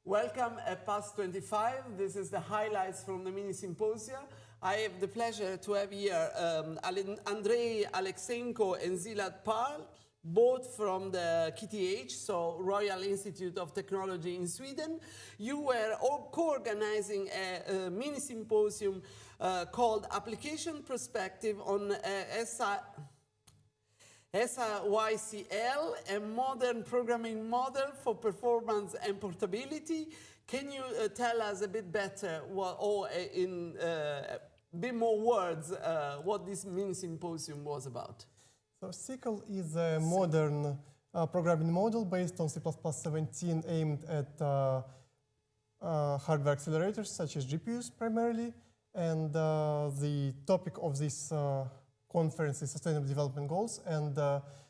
Welcome at Past 25. This is the highlights from the mini symposia. I have the pleasure to have here Andrei Alexenko and Zilad Parl, both from the KTH, so Royal Institute of Technology in Sweden. You were co-organizing a mini symposium called Application Perspective on SYCL, a modern programming model for performance and portability. Can you tell us a bit better, or in a bit more words, what this mini symposium was about? So SYCL is a modern programming model based on C++17 aimed at hardware accelerators such as GPUs primarily. And the topic of this conference is Sustainable Development Goals. And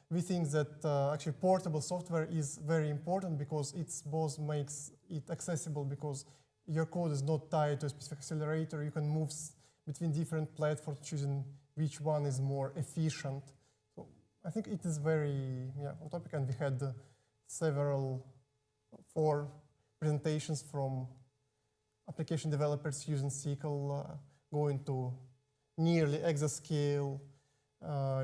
we think that actually portable software is very important because it both makes it accessible because your code is not tied to a specific accelerator. You can move between different platforms, choosing which one is more efficient. So I think it is very on topic, and we had four presentations from application developers using SYCL, going to nearly exascale,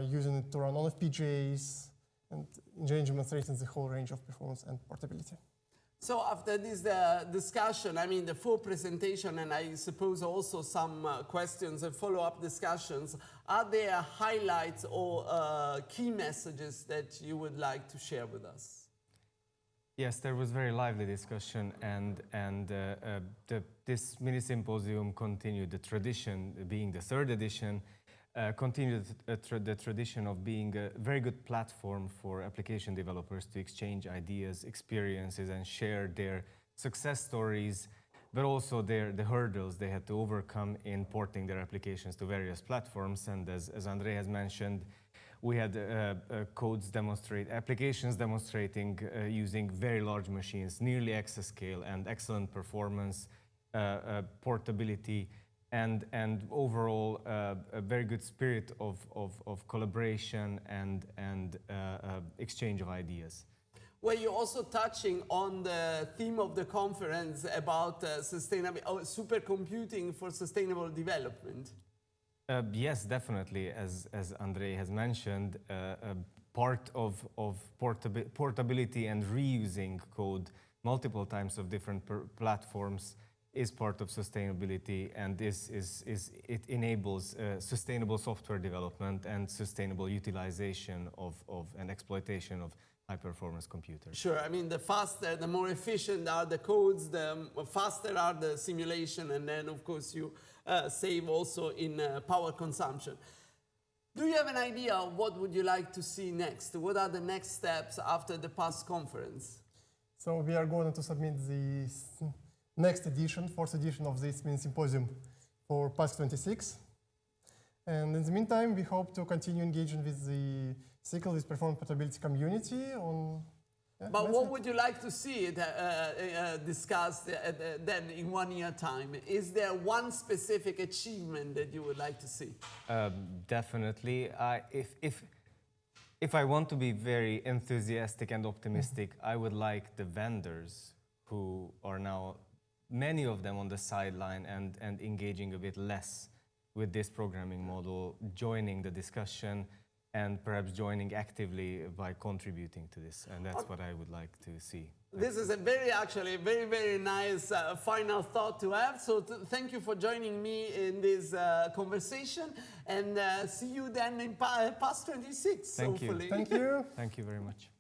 using it to run on FPGAs, and engineering demonstrating the whole range of performance and portability. So after this discussion, I mean the full presentation, and I suppose also some questions and follow-up discussions, are there highlights or key messages that you would like to share with us? Yes, there was very lively discussion, and this mini symposium continued the tradition, being the third edition, continued the tradition of being a very good platform for application developers to exchange ideas, experiences, and share their success stories, but also the hurdles they had to overcome in porting their applications to various platforms. And as Andrei has mentioned, we had applications demonstrating using very large machines, nearly exascale, and excellent performance, portability, and overall a very good spirit of collaboration and exchange of ideas. Well, you're also touching on the theme of the conference about supercomputing for sustainable development. Yes, definitely. As Andrei has mentioned, part of portability and reusing code multiple times of different platforms is part of sustainability, and it enables sustainable software development and sustainable utilization of and exploitation of high-performance computers. Sure. I mean, the faster, the more efficient are the codes, the faster are the simulation, and then, of course, you save also in power consumption. Do you have an idea of what would you like to see next? What are the next steps after the past conference? So we are going to submit the next edition, fourth edition of this mini symposium for past 26. And in the meantime, we hope to continue engaging with the SYCL, with performance portability community on. But what would you like to see it discussed then in 1 year time? Is there one specific achievement that you would like to see? Definitely. If I want to be very enthusiastic and optimistic, I would like the vendors who are now, many of them on the sideline and engaging a bit less with this programming model, joining the discussion and perhaps joining actively by contributing to this. And that's what I would like to see. This is actually a very, very nice final thought to have. So thank you for joining me in this conversation, and see you then in past 26, Thank hopefully. you. Thank you. Thank you very much.